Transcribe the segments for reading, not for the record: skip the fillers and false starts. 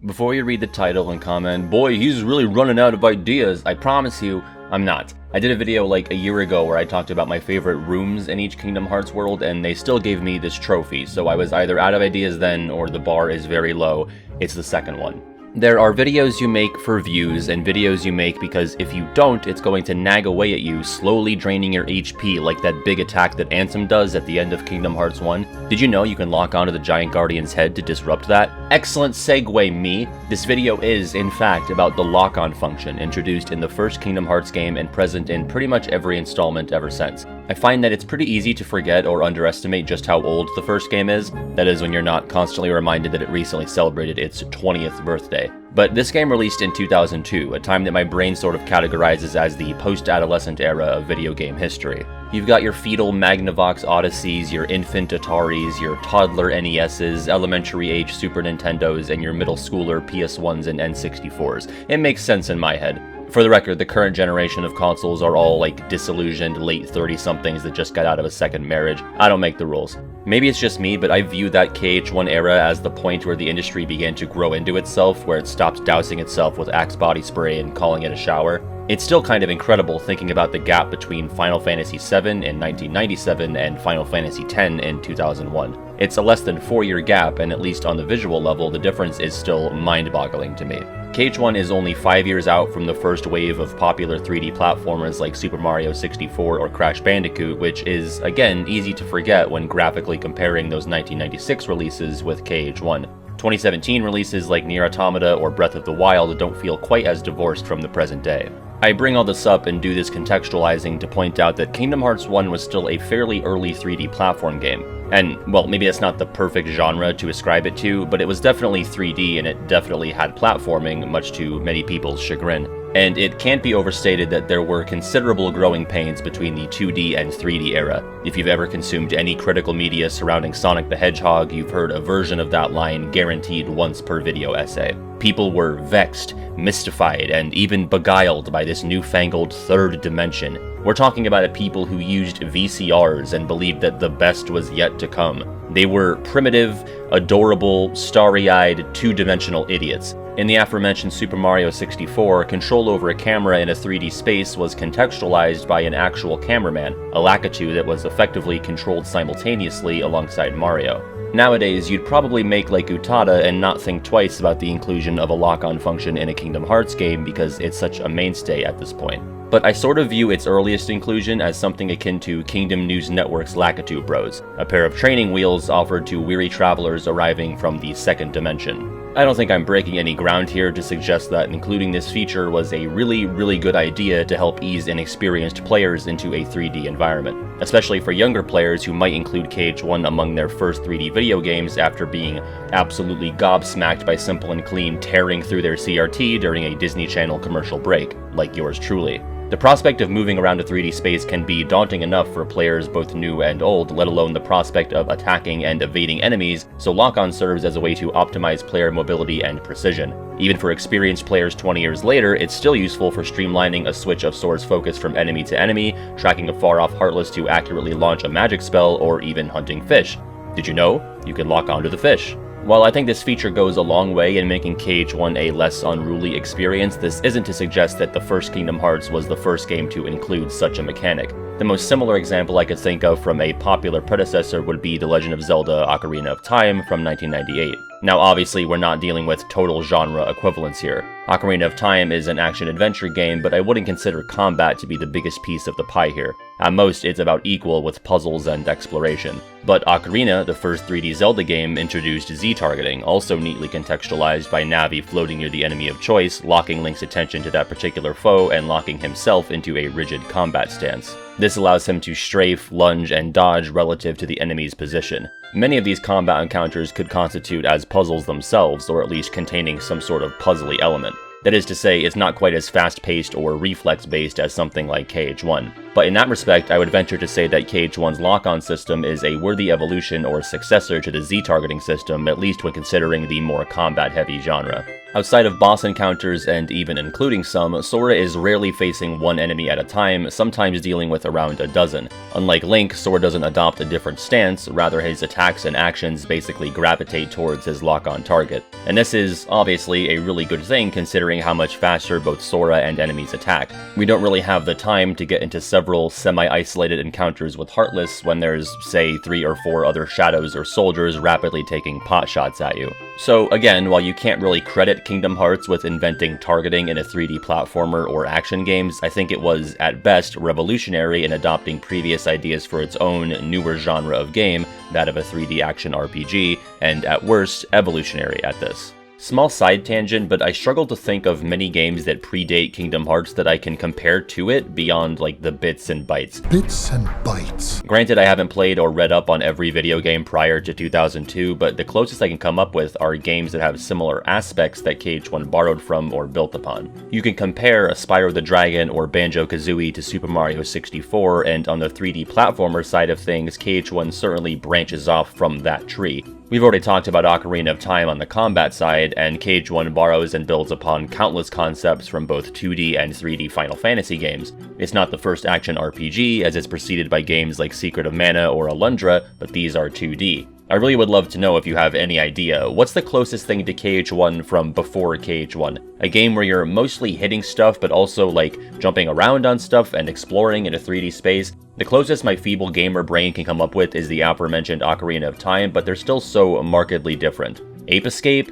Before you read the title and comment, boy, he's really running out of ideas, I promise you, I'm not. I did a video like a year ago where I talked about my favorite rooms in each Kingdom Hearts world, and they still gave me this trophy, so I was either out of ideas then, or the bar is very low. It's the second one. There are videos you make for views, and videos you make because if you don't, it's going to nag away at you, slowly draining your HP like that big attack that Ansem does at the end of Kingdom Hearts 1. Did you know you can lock onto the Giant Guardian's head to disrupt that? Excellent segue, me! This video is, in fact, about the lock-on function introduced in the first Kingdom Hearts game and present in pretty much every installment ever since. I find that it's pretty easy to forget or underestimate just how old the first game is. That is, when you're not constantly reminded that it recently celebrated its 20th birthday. But this game released in 2002, a time that my brain sort of categorizes as the post-adolescent era of video game history. You've got your fetal Magnavox Odysseys, your infant Ataris, your toddler NESs, elementary-age Super Nintendos, and your middle schooler PS1s and N64s. It makes sense in my head. For the record, the current generation of consoles are all like disillusioned late 30-somethings that just got out of a second marriage. I don't make the rules. Maybe it's just me, but I view that KH1 era as the point where the industry began to grow into itself, where it stopped dousing itself with Axe body spray and calling it a shower. It's still kind of incredible thinking about the gap between Final Fantasy VII in 1997 and Final Fantasy X in 2001. It's a less than 4-year gap, and at least on the visual level, the difference is still mind-boggling to me. KH1 is only 5 years out from the first wave of popular 3D platformers like Super Mario 64 or Crash Bandicoot, which is, again, easy to forget when graphically comparing those 1996 releases with KH1. 2017 releases like Nier Automata or Breath of the Wild don't feel quite as divorced from the present day. I bring all this up and do this contextualizing to point out that Kingdom Hearts 1 was still a fairly early 3D platform game. And, well, maybe that's not the perfect genre to ascribe it to, but it was definitely 3D and it definitely had platforming, much to many people's chagrin. And it can't be overstated that there were considerable growing pains between the 2D and 3D era. If you've ever consumed any critical media surrounding Sonic the Hedgehog, you've heard a version of that line guaranteed once per video essay. People were vexed, mystified, and even beguiled by this newfangled third dimension. We're talking about a people who used VCRs and believed that the best was yet to come. They were primitive, adorable, starry-eyed, two-dimensional idiots. In the aforementioned Super Mario 64, control over a camera in a 3D space was contextualized by an actual cameraman, a Lakitu that was effectively controlled simultaneously alongside Mario. Nowadays, you'd probably make like Utada and not think twice about the inclusion of a lock-on function in a Kingdom Hearts game because it's such a mainstay at this point. But I sort of view its earliest inclusion as something akin to Kingdom News Network's Lakitu Bros, a pair of training wheels offered to weary travelers arriving from the second dimension. I don't think I'm breaking any ground here to suggest that including this feature was a really good idea to help ease inexperienced players into a 3D environment, especially for younger players who might include KH1 among their first 3D video games after being absolutely gobsmacked by Simple and Clean tearing through their CRT during a Disney Channel commercial break, like yours truly. The prospect of moving around a 3D space can be daunting enough for players both new and old, let alone the prospect of attacking and evading enemies, so lock-on serves as a way to optimize player mobility and precision. Even for experienced players 20 years later, it's still useful for streamlining a switch of Sora's focus from enemy to enemy, tracking a far-off Heartless to accurately launch a magic spell, or even hunting fish. Did you know? You can lock onto the fish. While I think this feature goes a long way in making KH1 a less unruly experience, this isn't to suggest that the first Kingdom Hearts was the first game to include such a mechanic. The most similar example I could think of from a popular predecessor would be The Legend of Zelda: Ocarina of Time from 1998. Now obviously we're not dealing with total genre equivalence here. Ocarina of Time is an action-adventure game, but I wouldn't consider combat to be the biggest piece of the pie here. At most, it's about equal with puzzles and exploration. But Ocarina, the first 3D Zelda game, introduced Z-targeting, also neatly contextualized by Navi floating near the enemy of choice, locking Link's attention to that particular foe and locking himself into a rigid combat stance. This allows him to strafe, lunge, and dodge relative to the enemy's position. Many of these combat encounters could constitute as puzzles themselves, or at least containing some sort of puzzly element. That is to say, it's not quite as fast-paced or reflex-based as something like KH1. But in that respect, I would venture to say that KH1's lock-on system is a worthy evolution or successor to the Z-targeting system, at least when considering the more combat-heavy genre. Outside of boss encounters, and even including some, Sora is rarely facing one enemy at a time, sometimes dealing with around a dozen. Unlike Link, Sora doesn't adopt a different stance, rather his attacks and actions basically gravitate towards his lock-on target. And this is, obviously, a really good thing considering how much faster both Sora and enemies attack. We don't really have the time to get into several semi-isolated encounters with Heartless when there's, say, 3 or 4 other shadows or soldiers rapidly taking pot shots at you. So again, while you can't really credit Kingdom Hearts with inventing targeting in a 3D platformer or action games, I think it was, at best, revolutionary in adopting previous ideas for its own, newer genre of game, that of a 3D action RPG, and at worst, evolutionary at this. Small side tangent, but I struggle to think of many games that predate Kingdom Hearts that I can compare to it beyond, like, the bits and bytes. Bits and bytes. Granted, I haven't played or read up on every video game prior to 2002, but the closest I can come up with are games that have similar aspects that KH1 borrowed from or built upon. You can compare a Spyro the Dragon or Banjo-Kazooie to Super Mario 64, and on the 3D platformer side of things, KH1 certainly branches off from that tree. We've already talked about Ocarina of Time on the combat side, and KH1 borrows and builds upon countless concepts from both 2D and 3D Final Fantasy games. It's not the first action RPG, as it's preceded by games like Secret of Mana or Alundra, but these are 2D. I really would love to know if you have any idea, what's the closest thing to KH1 from before KH1? A game where you're mostly hitting stuff, but also like jumping around on stuff and exploring in a 3D space? The closest my feeble gamer brain can come up with is the aforementioned Ocarina of Time, but they're still so markedly different. Ape Escape?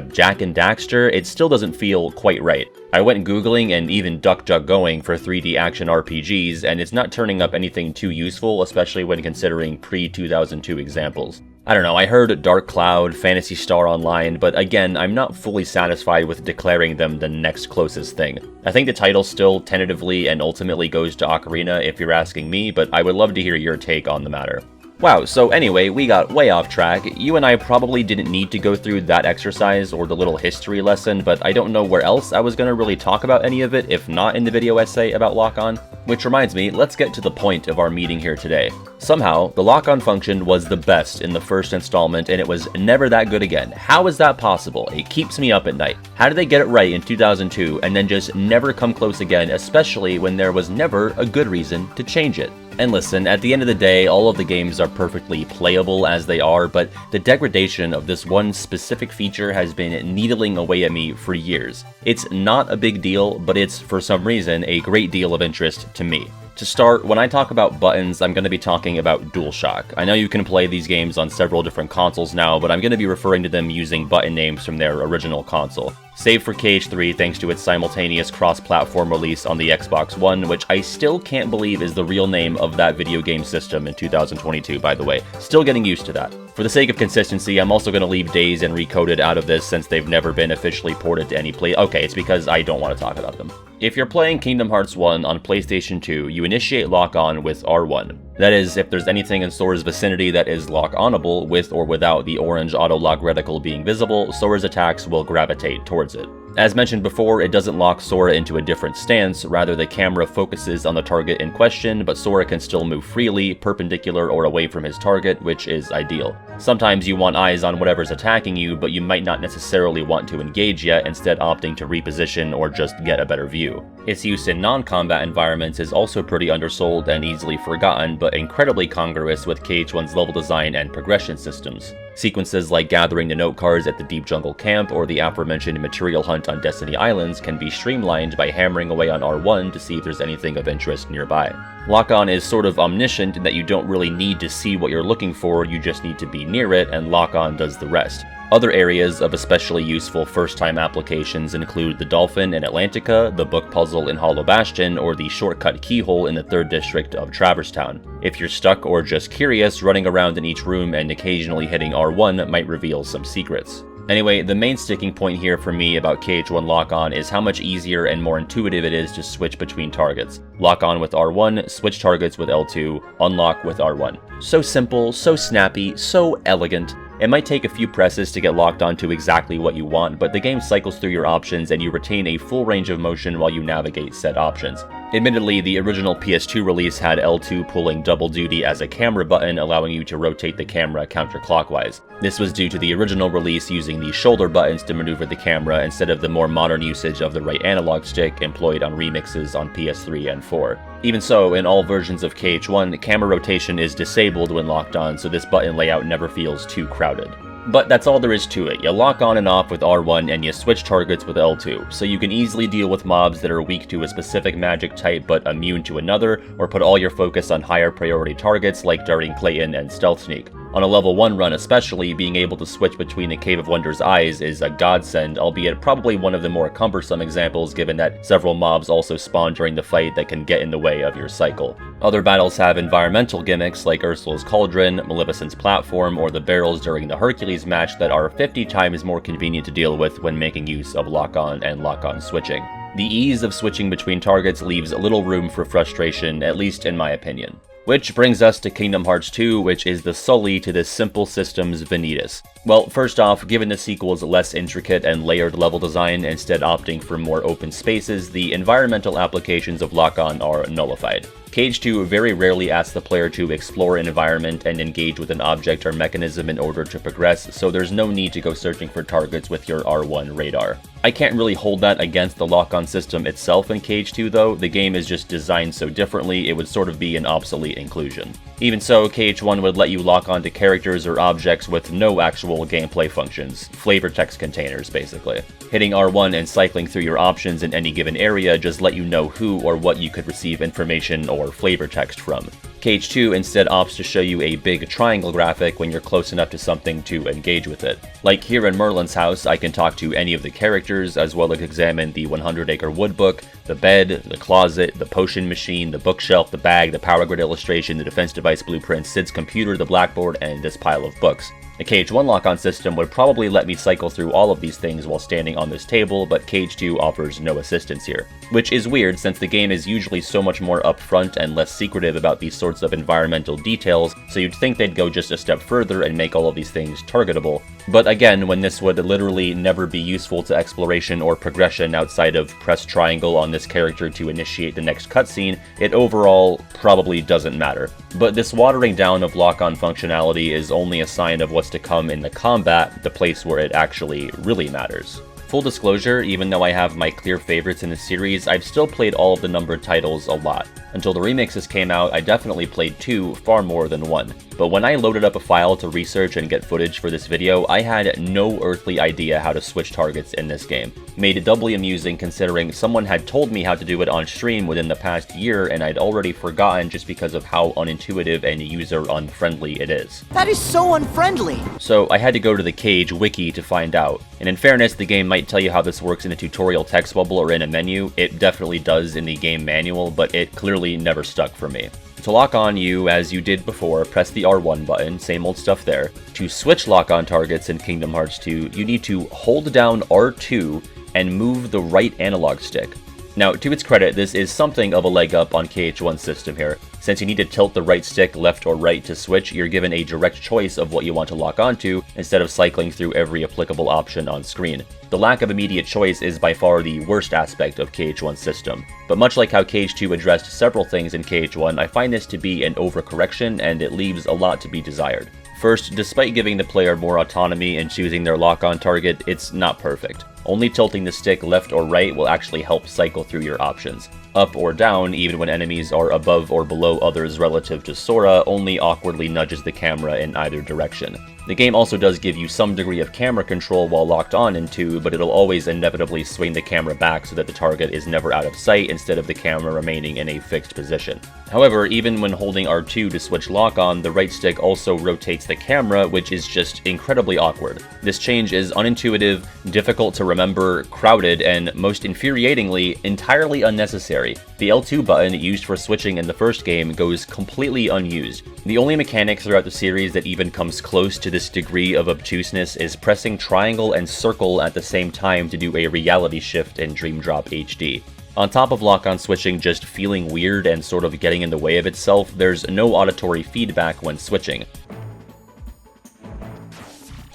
Jak and Daxter? It still doesn't feel quite right. I went googling and even DuckDuckGoing for 3D action RPGs, and it's not turning up anything too useful, especially when considering pre-2002 examples. I don't know, I heard Dark Cloud, Phantasy Star Online, but again, I'm not fully satisfied with declaring them the next closest thing. I think the title still tentatively and ultimately goes to Ocarina if you're asking me, but I would love to hear your take on the matter. Wow, so anyway, we got way off track. You and I probably didn't need to go through that exercise or the little history lesson, but I don't know where else I was going to really talk about any of it if not in the video essay about lock-on. Which reminds me, let's get to the point of our meeting here today. Somehow, the lock-on function was the best in the first installment, and it was never that good again. How is that possible? It keeps me up at night. How did they get it right in 2002 and then just never come close again, especially when there was never a good reason to change it? And listen, at the end of the day, all of the games are perfectly playable as they are, but the degradation of this one specific feature has been needling away at me for years. It's not a big deal, but it's, for some reason, a great deal of interest to me. To start, when I talk about buttons, I'm going to be talking about DualShock. I know you can play these games on several different consoles now, but I'm going to be referring to them using button names from their original console. Save for KH3 thanks to its simultaneous cross-platform release on the Xbox One, which I still can't believe is the real name of that video game system in 2022, by the way. Still getting used to that. For the sake of consistency, I'm also going to leave Days and Recoded out of this since they've never been officially ported to any play. Okay, it's because I don't want to talk about them. If you're playing Kingdom Hearts 1 on PlayStation 2, you initiate lock-on with R1. That is, if there's anything in Sora's vicinity that is lock-onable, with or without the orange auto-lock reticle being visible, Sora's attacks will gravitate towards it. As mentioned before, it doesn't lock Sora into a different stance, rather the camera focuses on the target in question, but Sora can still move freely, perpendicular or away from his target, which is ideal. Sometimes you want eyes on whatever's attacking you, but you might not necessarily want to engage yet, instead opting to reposition or just get a better view. Its use in non-combat environments is also pretty undersold and easily forgotten, but incredibly congruous with KH1's level design and progression systems. Sequences like gathering the note cards at the Deep Jungle Camp or the aforementioned material hunt on Destiny Islands can be streamlined by hammering away on R1 to see if there's anything of interest nearby. Lock-on is sort of omniscient in that you don't really need to see what you're looking for, you just need to be near it, and lock-on does the rest. Other areas of especially useful first-time applications include the Dolphin in Atlantica, the book puzzle in Hollow Bastion, or the shortcut keyhole in the 3rd district of Traverse Town. If you're stuck or just curious, running around in each room and occasionally hitting R1 might reveal some secrets. Anyway, the main sticking point here for me about KH1 Lock-On is how much easier and more intuitive it is to switch between targets. Lock on with R1, switch targets with L2, unlock with R1. So simple, so snappy, so elegant. It might take a few presses to get locked onto exactly what you want, but the game cycles through your options and you retain a full range of motion while you navigate said options. Admittedly, the original PS2 release had L2 pulling double duty as a camera button, allowing you to rotate the camera counterclockwise. This was due to the original release using the shoulder buttons to maneuver the camera instead of the more modern usage of the right analog stick employed on remixes on PS3 and 4. Even so, in all versions of KH1, camera rotation is disabled when locked on, so this button layout never feels too crowded. But that's all there is to it. You lock on and off with R1 and you switch targets with L2, so you can easily deal with mobs that are weak to a specific magic type but immune to another, or put all your focus on higher priority targets like Darting Clayton and Stealth Sneak. On a level 1 run especially, being able to switch between the Cave of Wonders eyes is a godsend, albeit probably one of the more cumbersome examples given that several mobs also spawn during the fight that can get in the way of your cycle. Other battles have environmental gimmicks like Ursula's Cauldron, Maleficent's Platform, or the barrels during the Hercules match that are 50 times more convenient to deal with when making use of lock-on and lock-on switching. The ease of switching between targets leaves little room for frustration, at least in my opinion. Which brings us to Kingdom Hearts 2, which is the Sully to this simple system's Vanitas. Well, first off, given the sequel's less intricate and layered level design, instead opting for more open spaces, the environmental applications of lock-on are nullified. KH2 very rarely asks the player to explore an environment and engage with an object or mechanism in order to progress, so there's no need to go searching for targets with your R1 radar. I can't really hold that against the lock-on system itself in KH2 though. The game is just designed so differently it would sort of be an obsolete inclusion. Even so, KH1 would let you lock onto characters or objects with no actual gameplay functions, flavor text containers basically. Hitting R1 and cycling through your options in any given area just let you know who or what you could receive information or flavor text from. KH2 instead opts to show you a big triangle graphic when you're close enough to something to engage with it. Like here in Merlin's house, I can talk to any of the characters, as well as examine the 100-acre wood book, the bed, the closet, the potion machine, the bookshelf, the bag, the power grid illustration, the defense device blueprint, Sid's computer, the blackboard, and this pile of books. The KH1 lock-on system would probably let me cycle through all of these things while standing on this table, but KH2 offers no assistance here. Which is weird since the game is usually so much more upfront and less secretive about these sorts of environmental details, so you'd think they'd go just a step further and make all of these things targetable. But again, when this would literally never be useful to exploration or progression outside of press triangle on this character to initiate the next cutscene, it overall probably doesn't matter. But this watering down of lock-on functionality is only a sign of what's to come in the combat, the place where it actually really matters. Full disclosure, even though I have my clear favorites in the series, I've still played all of the numbered titles a lot. Until the remixes came out, I definitely played 2 far more than 1. But when I loaded up a file to research and get footage for this video, I had no earthly idea how to switch targets in this game. Made it doubly amusing considering someone had told me how to do it on stream within the past year and I'd already forgotten just because of how unintuitive and user-unfriendly it is. That is so unfriendly! So I had to go to the Cage wiki to find out. And in fairness, the game might tell you how this works in a tutorial text bubble or in a menu. It definitely does in the game manual, but it clearly never stuck for me. To lock on, you, as you did before, press the R1 button, same old stuff there. To switch lock-on targets in Kingdom Hearts 2, you need to hold down R2 and move the right analog stick. Now, to its credit, this is something of a leg up on KH1's system here. Since you need to tilt the right stick left or right to switch, you're given a direct choice of what you want to lock onto, instead of cycling through every applicable option on screen. The lack of immediate choice is by far the worst aspect of KH1's system. But much like how KH2 addressed several things in KH1, I find this to be an overcorrection, and it leaves a lot to be desired. First, despite giving the player more autonomy in choosing their lock-on target, it's not perfect. Only tilting the stick left or right will actually help cycle through your options. Up or down, even when enemies are above or below others relative to Sora, only awkwardly nudges the camera in either direction. The game also does give you some degree of camera control while locked on in 2, but it'll always inevitably swing the camera back so that the target is never out of sight instead of the camera remaining in a fixed position. However, even when holding R2 to switch lock-on, the right stick also rotates the camera, which is just incredibly awkward. This change is unintuitive, difficult to remember, crowded, and most infuriatingly, entirely unnecessary. The L2 button used for switching in the first game goes completely unused. The only mechanic throughout the series that even comes close to this degree of obtuseness is pressing triangle and circle at the same time to do a reality shift in Dream Drop HD. On top of lock-on switching just feeling weird and sort of getting in the way of itself, there's no auditory feedback when switching.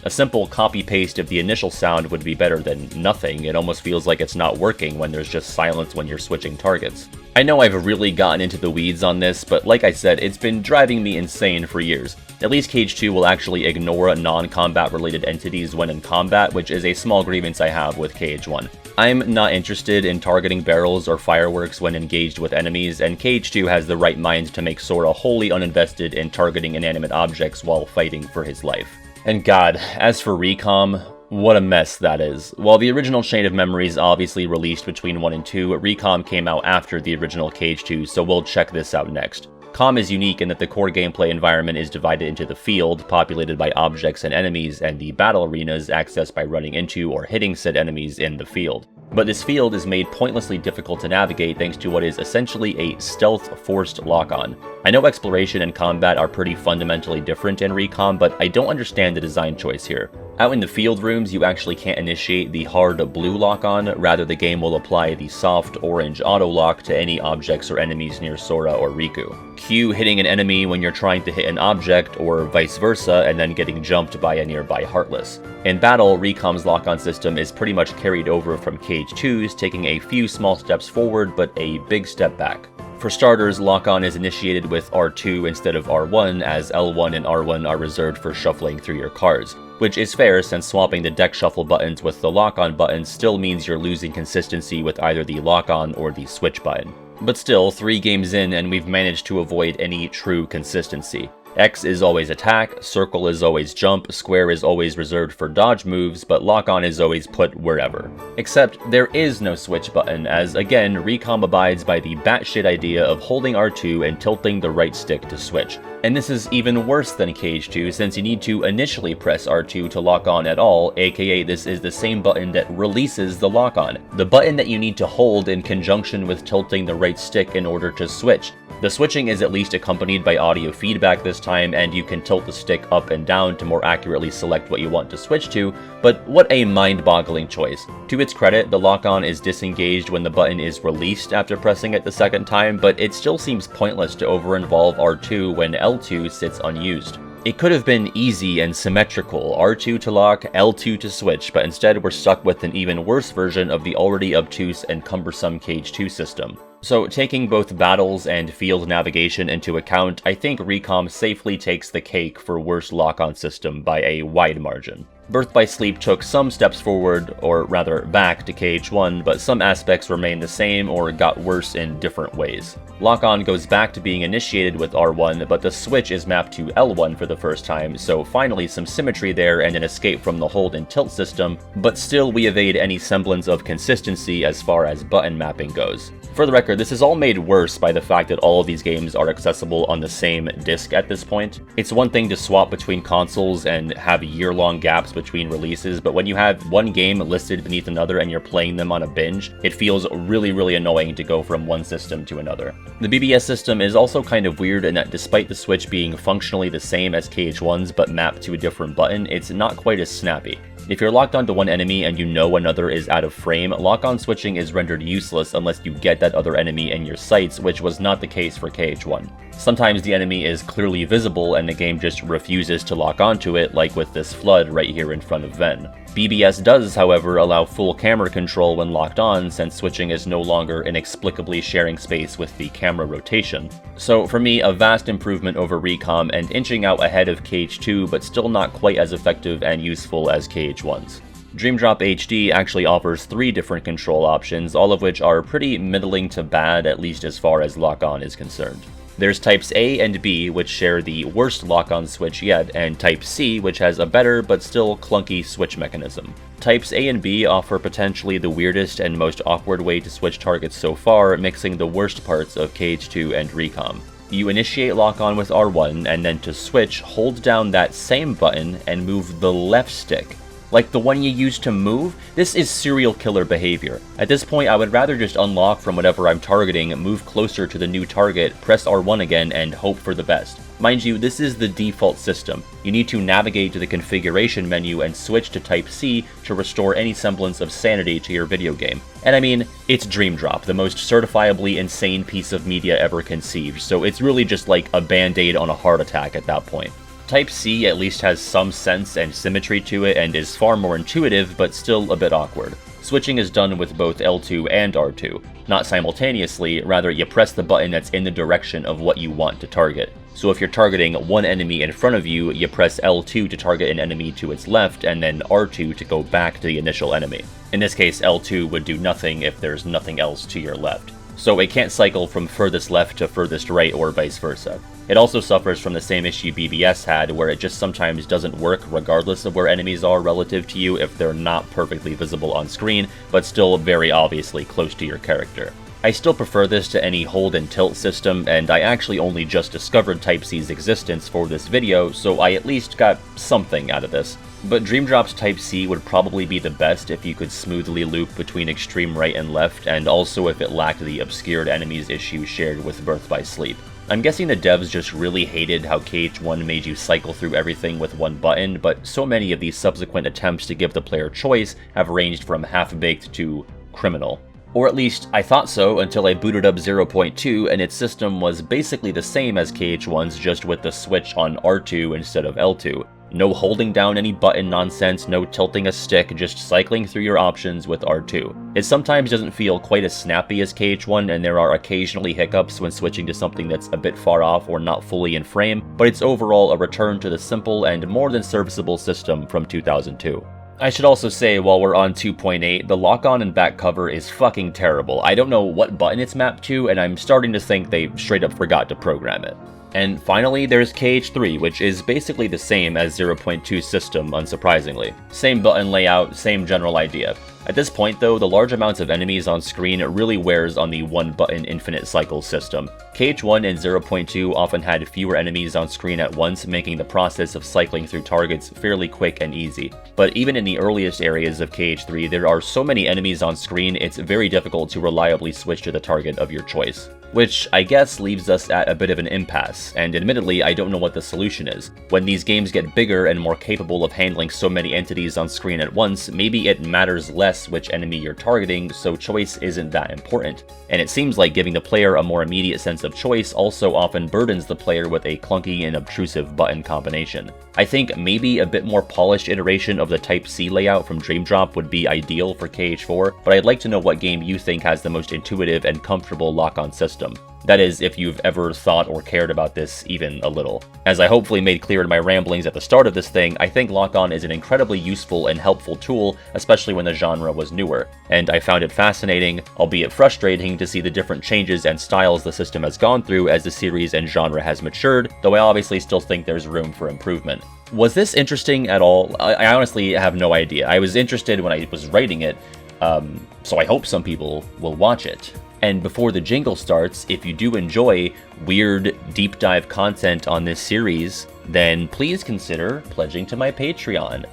A simple copy-paste of the initial sound would be better than nothing. It almost feels like it's not working when there's just silence when you're switching targets. I know I've really gotten into the weeds on this, but like I said, it's been driving me insane for years. At least Cage 2 will actually ignore non-combat related entities when in combat, which is a small grievance I have with Cage 1. I'm not interested in targeting barrels or fireworks when engaged with enemies, and Cage 2 has the right mind to make Sora wholly uninvested in targeting inanimate objects while fighting for his life. And god, as for Recom, what a mess that is. While the original Chain of Memories obviously released between 1 and 2, Recom came out after the original Cage 2, so we'll check this out next. COM is unique in that the core gameplay environment is divided into the field, populated by objects and enemies, and the battle arenas accessed by running into or hitting said enemies in the field. But this field is made pointlessly difficult to navigate thanks to what is essentially a stealth-forced lock-on. I know exploration and combat are pretty fundamentally different in Recom, but I don't understand the design choice here. Out in the field rooms, you actually can't initiate the hard blue lock-on, rather the game will apply the soft orange auto-lock to any objects or enemies near Sora or Riku. Q hitting an enemy when you're trying to hit an object, or vice versa, and then getting jumped by a nearby Heartless. In battle, Recom's lock-on system is pretty much carried over from Cage 2's, taking a few small steps forward but a big step back. For starters, lock-on is initiated with R2 instead of R1, as L1 and R1 are reserved for shuffling through your cards, which is fair since swapping the deck shuffle buttons with the lock-on button still means you're losing consistency with either the lock-on or the switch button. But still, 3 games in and we've managed to avoid any true consistency. X is always attack, circle is always jump, square is always reserved for dodge moves, but lock-on is always put wherever. Except there is no switch button, as again, Recom abides by the batshit idea of holding R2 and tilting the right stick to switch. And this is even worse than Cage 2 since you need to initially press R2 to lock on at all, aka this is the same button that releases the lock-on. The button that you need to hold in conjunction with tilting the right stick in order to switch. The switching is at least accompanied by audio feedback this time, and you can tilt the stick up and down to more accurately select what you want to switch to, but what a mind-boggling choice. To its credit, the lock-on is disengaged when the button is released after pressing it the second time, but it still seems pointless to over-involve R2 when L2 sits unused. It could have been easy and symmetrical, R2 to lock, L2 to switch, but instead we're stuck with an even worse version of the already obtuse and cumbersome Cage 2 system. So taking both battles and field navigation into account, I think Recom safely takes the cake for worst lock-on system by a wide margin. Birth by Sleep took some steps forward, or rather back to Cage 1, but some aspects remained the same or got worse in different ways. Lock-on goes back to being initiated with R1, but the switch is mapped to L1 for the first time, so finally some symmetry there and an escape from the hold and tilt system, but still we evade any semblance of consistency as far as button mapping goes. For the record, this is all made worse by the fact that all of these games are accessible on the same disc at this point. It's one thing to swap between consoles and have year-long gaps between releases, but when you have one game listed beneath another and you're playing them on a binge, it feels really annoying to go from one system to another. The BBS system is also kind of weird in that despite the Switch being functionally the same as Cage 1's but mapped to a different button, it's not quite as snappy. If you're locked onto one enemy and you know another is out of frame, lock-on switching is rendered useless unless you get that other enemy in your sights, which was not the case for Cage 1. Sometimes the enemy is clearly visible and the game just refuses to lock onto it, like with this flood right here in front of Ven. BBS does, however, allow full camera control when locked on, since switching is no longer inexplicably sharing space with the camera rotation. So for me, a vast improvement over Recom and inching out ahead of Cage 2, but still not quite as effective and useful as Cage 1's. Dream Drop HD actually offers 3 different control options, all of which are pretty middling to bad, at least as far as lock-on is concerned. There's Types A and B, which share the worst lock-on switch yet, and Type C, which has a better but still clunky switch mechanism. Types A and B offer potentially the weirdest and most awkward way to switch targets so far, mixing the worst parts of Cage 2 and Recom. You initiate lock-on with R1, and then to switch, hold down that same button and move the left stick. Like the one you used to move? This is serial killer behavior. At this point, I would rather just unlock from whatever I'm targeting, move closer to the new target, press R1 again, and hope for the best. Mind you, this is the default system. You need to navigate to the configuration menu and switch to Type C to restore any semblance of sanity to your video game. And I mean, it's Dream Drop, the most certifiably insane piece of media ever conceived, so it's really just like a band-aid on a heart attack at that point. Type C at least has some sense and symmetry to it and is far more intuitive, but still a bit awkward. Switching is done with both L2 and R2. Not simultaneously, rather you press the button that's in the direction of what you want to target. So if you're targeting one enemy in front of you, you press L2 to target an enemy to its left, and then R2 to go back to the initial enemy. In this case, L2 would do nothing if there's nothing else to your left. So it can't cycle from furthest left to furthest right or vice versa. It also suffers from the same issue BBS had, where it just sometimes doesn't work regardless of where enemies are relative to you if they're not perfectly visible on screen, but still very obviously close to your character. I still prefer this to any hold and tilt system, and I actually only just discovered Type C's existence for this video, so I at least got something out of this. But Dream Drop's Type C would probably be the best if you could smoothly loop between extreme right and left, and also if it lacked the obscured enemies issue shared with Birth by Sleep. I'm guessing the devs just really hated how KH1 made you cycle through everything with one button, but so many of these subsequent attempts to give the player choice have ranged from half-baked to criminal. Or at least, I thought so until I booted up 0.2 and its system was basically the same as KH1's, just with the switch on R2 instead of L2. No holding down any button nonsense, no tilting a stick, just cycling through your options with R2. It sometimes doesn't feel quite as snappy as KH1, and there are occasionally hiccups when switching to something that's a bit far off or not fully in frame, but it's overall a return to the simple and more than serviceable system from 2002. I should also say, while we're on 2.8, the lock-on and back cover is fucking terrible. I don't know what button it's mapped to, and I'm starting to think they straight up forgot to program it. And finally, there's KH3, which is basically the same as 0.2's system, unsurprisingly. Same button layout, same general idea. At this point though, the large amounts of enemies on screen really wears on the one-button infinite cycle system. KH1 and 0.2 often had fewer enemies on screen at once, making the process of cycling through targets fairly quick and easy. But even in the earliest areas of KH3, there are so many enemies on screen, it's very difficult to reliably switch to the target of your choice. Which, I guess, leaves us at a bit of an impasse, and admittedly, I don't know what the solution is. When these games get bigger and more capable of handling so many entities on screen at once, maybe it matters less which enemy you're targeting, so choice isn't that important. And it seems like giving the player a more immediate sense of choice also often burdens the player with a clunky and obtrusive button combination. I think maybe a bit more polished iteration of the Type C layout from Dream Drop would be ideal for KH4, but I'd like to know what game you think has the most intuitive and comfortable lock-on system. That is, if you've ever thought or cared about this even a little. As I hopefully made clear in my ramblings at the start of this thing, I think lock-on is an incredibly useful and helpful tool, especially when the genre was newer. And I found it fascinating, albeit frustrating, to see the different changes and styles the system has gone through as the series and genre has matured, though I obviously still think there's room for improvement. Was this interesting at all? I honestly have no idea. I was interested when I was writing it, so I hope some people will watch it. And before the jingle starts, if you do enjoy weird deep dive content on this series, then please consider pledging to my Patreon.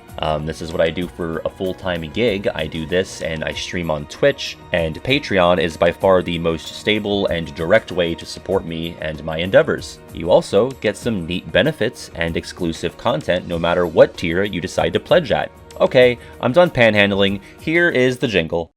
This is what I do for a full-time gig. I do this and I stream on Twitch, and Patreon is by far the most stable and direct way to support me and my endeavors. You also get some neat benefits and exclusive content no matter what tier you decide to pledge at. Okay, I'm done panhandling. Here is the jingle.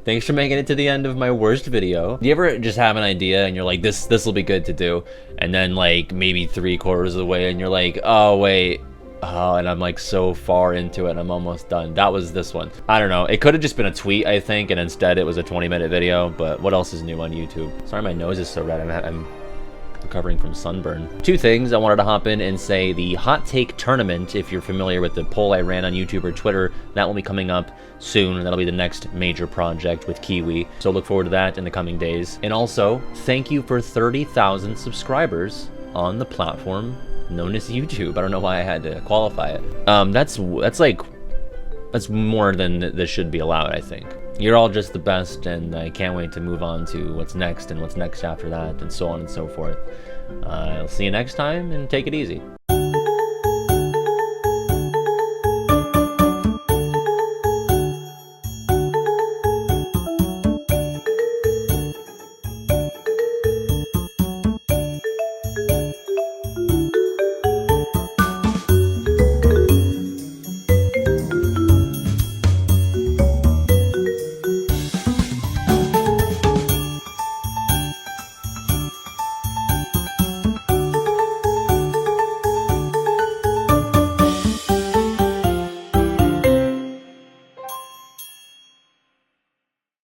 Thanks for making it to the end of my worst video. Do you ever just have an idea and you're like, this will be good to do, and then like maybe 3/4 of the way and you're like, oh wait, and I'm like so far into it and I'm almost done. That was this one. I don't know, it could have just been a tweet, I think, and instead it was a 20-minute video. But what else is new on YouTube? Sorry, my nose is so red. I'm recovering from sunburn. Two things I wanted to hop in and say: the hot take tournament, if you're familiar with the poll I ran on YouTube or Twitter, that will be coming up soon, and that'll be the next major project with Kiwi, so look forward to that in the coming days. And also, thank you for 30,000 subscribers on the platform known as YouTube. I don't know why I had to qualify it. That's more than this should be allowed, I think. You're all just the best, and I can't wait to move on to what's next and what's next after that, and so on and so forth. I'll see you next time, and take it easy.